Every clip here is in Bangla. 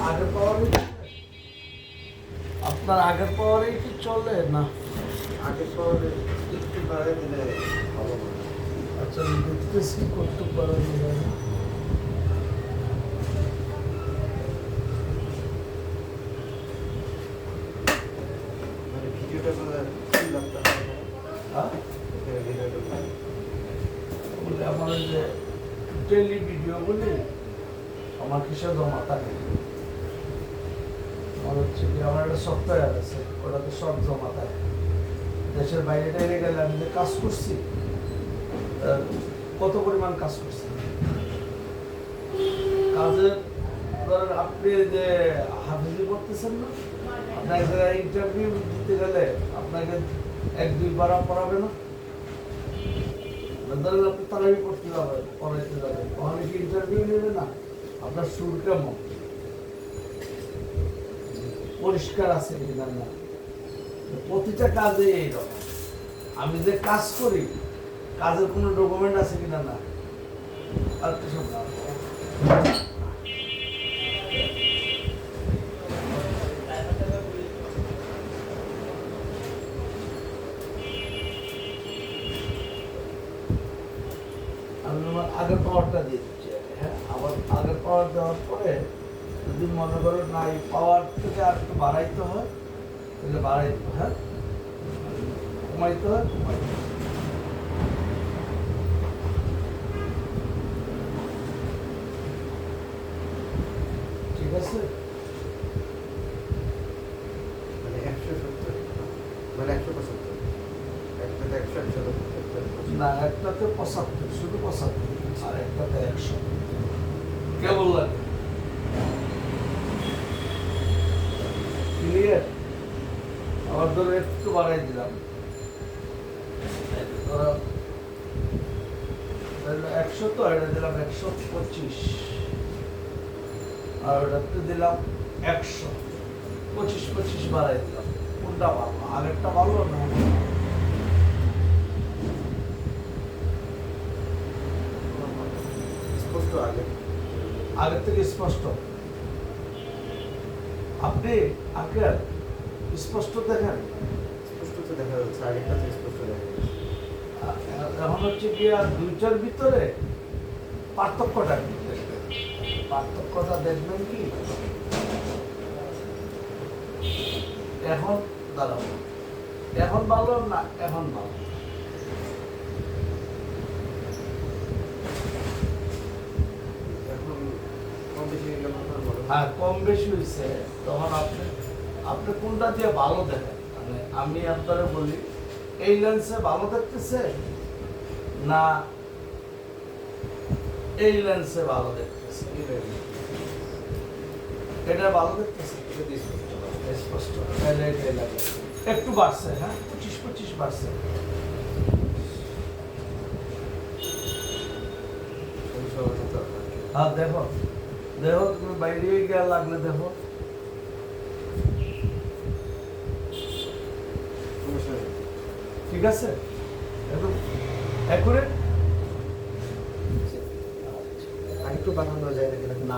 আগের পাওয়ারে আপনার আগের পাওয়ারে কি চলে না? আগের পাওয়ারে একটু বাড়াই দিলে ভালো হবে। আচ্ছা আমি দেখতেছি কতটুকু বাড়ানো যায়। মানে ভিডিওটা করে কি লাগতে হবে? হ্যাঁ ভিডিওটা বলে আমার ওই যে ডেলি ভিডিওগুলি আমার কিসে জমা থাকে। আমার হচ্ছে কি আমার একটা সফটওয়্যার আছে, ওটাতে সব জমা থাকে। দেশের বাইরে টাইরে গেলে আমি যে কাজ করছি, কত পরিমাণ কাজ করছি কাজের, ধরেন আপনি যে হাফিজি করতেছেন না, আপনার এক জায়গায় ইন্টারভিউ দিতে গেলে আপনাকে 1-2 বার পড়াবে না? ধরেন আপনি তারাবি পড়তে যাবেন, পড়াইতে যাবেন, ওখানে কি ইন্টারভিউ নেবে না? আপনার সুর কেমন, পরিষ্কার আছে কিনা না? প্রতিটা কাজে এইরকম। আমি যে কাজ করি, কাজের কোনো ডকুমেন্ট আছে কিনা না? আর কিছু না। আমি আমার আগের পাওয়ারটা দিয়ে দিচ্ছি, হ্যাঁ। আবার আগের পাওয়ার দেওয়ার পরে যদি মনে করো না এই পাওয়ার থেকে আর একটু বাড়াইতে হয়, তাহলে বাড়াই দেবো, হ্যাঁ। কমাইতে হয়, কমাইতে হয়। ঠিক আছে। মানে 170, মানে 175, একটাতে 100, না, একটাতে 75, শুধু 75, আর একটাতে 100। কেবল লাগে। ক্লিয়ার? আবার ধরো একটু বাড়াই দিলাম, ধরো 100, তো এটা দিলাম 125, আর ওটাতে দিলাম 100, 25 বাড়াই দিলাম। কোনটা ভালো? আগেরটা ভালো না? স্পষ্ট আগে আগের থেকে স্পষ্ট। আপনি আগে স্পষ্ট দেখেন। স্পষ্ট তো দেখা যাচ্ছে, আগেরটা তো স্পষ্ট দেখা যাচ্ছে। এখন হচ্ছে কি আর দুইটার ভিতরে পার্থক্যটা কি দেখবেন? পার্থক্যটা দেখবেন কি এখন দাঁড়াবো, এখন ভালো না এখন ভালো? এখন কম বেশি গেল না বলো। হ্যাঁ, কম বেশি হয়েছে। তখন আপনি আপনি কোনটা দিয়ে ভালো দেখেন? মানে আমি আপনারা বলি এই লেন্সে ভালো দেখতেছে না এই লেন্সে ভালো দেখতেছে? এটা ভালো দেখতেছে, স্পষ্ট। তাহলে এটাই লাগে। একটু বাড়ছে, হ্যাঁ, 25 বাড়ছে। হ্যাঁ, দেখো দেখো, তুমি বাইরে গিয়ে লাগলে দেখো। ঠিক আছে, একটু অ্যাকুরেট। আরেকটু বাড়ানো যায় নাকি? না,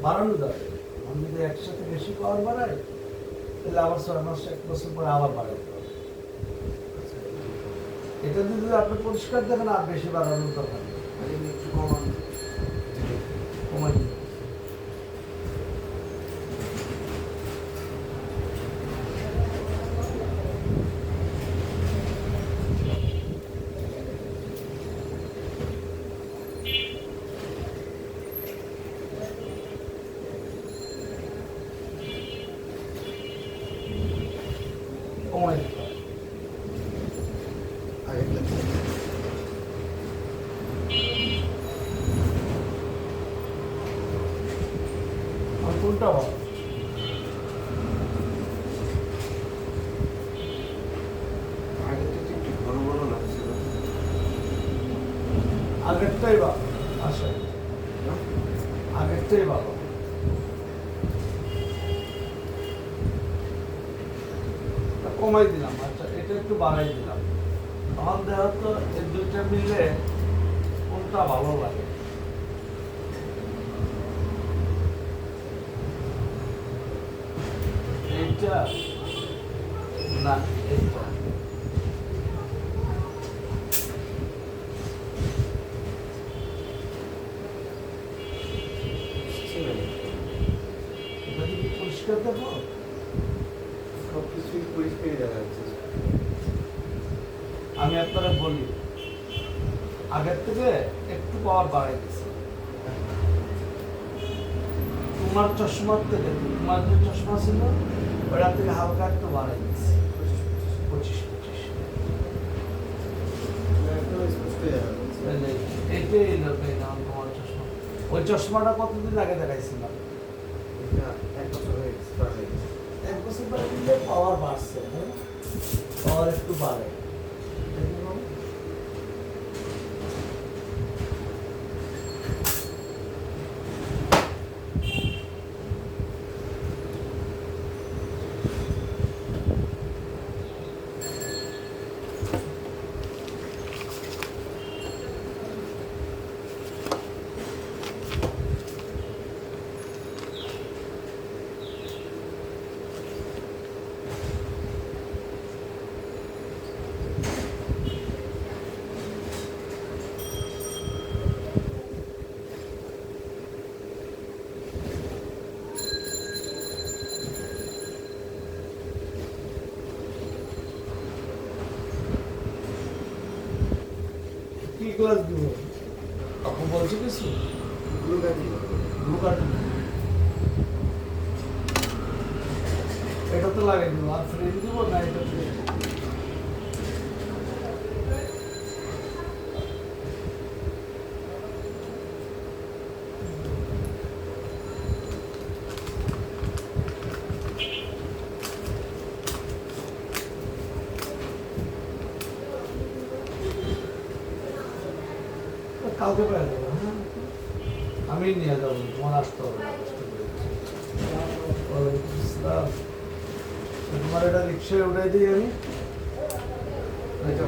বাড়ানো যাবে। আমি যদি একসাথে বেশি পাওয়ার বাড়াই, তাহলে আবার 6 মাস 1 বছর পরে আবার বাড়াইতে হবে। এটা যদি আপনি পরিষ্কার দেখেন, আর বেশি বাড়ানোর দরকার নেই, একটু কমান কমাই দিন। কমাই দিতে হবে। আগেরটা আর কোনটা ভালো? আগেরটা তো একটু ঘন ঘন লাগছিল। আগেরটাই ভালো, আসলে আগেরটাই ভালো। কমাই দিলাম, আচ্ছা এটা একটু বাড়াই দিলাম। তখন দেখা তো এই দুইটা মিলে কোনটা ভালো লাগে। এইটা না এইটা এটা কি পরিষ্কার দেখো? সব কিছুই পরিষ্কারই দেখা যাচ্ছে। আমি আপনারা বলি আগের থেকে একটু পাওয়ার বাড়াই দিচ্ছে। তোমার চশমার থেকে তোমার যে চশমা ছিল ওটা থেকে হালকা একটু বাড়াই দিচ্ছে 25-25। একদম স্পষ্টই দেখা যাচ্ছে। তাহলে এইটাই লোক এই নাম তোমার চশমা। ওই চশমাটা কতদিন আগে দেখাইছিলাম? এটা 1 বছর হয়ে গেছে, পার হয়ে গেছে। 1 বছর পরে দিলে পাওয়ার বাড়ছে, হ্যাঁ পাওয়ার একটু বাড়ে। দেখুন কি ক্লাস দিব? আপু বলছে কিছু? ব্লু কার্ড ব্লু কার্ড এটা তো লাগাই দিব, আর ফ্রি দিব না এটা ফ্রি? কালকে পেয়ে যাবো, হ্যাঁ আমি নিয়ে যাবো, তোমার আসতে হবে না, কষ্ট করে। ওয়ালাইকুম আসসালাম। তো তোমার এটা রিক্সায় উঠাই দিই আমি? এটা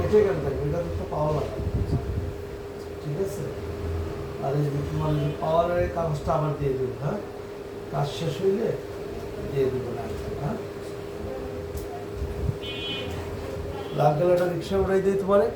এটাই কেন থাকবে, এটা তো পাওয়া লাগবে, ঠিক আছে? আর এই যে তোমার পাওয়ারের কাগজটা আবার দিয়ে দেবো, হ্যাঁ কাজ শেষ হইলে দিয়ে দেবো না, হ্যাঁ লাখ গেলে একটা রিক্সা উঠাই দিই তোমারে।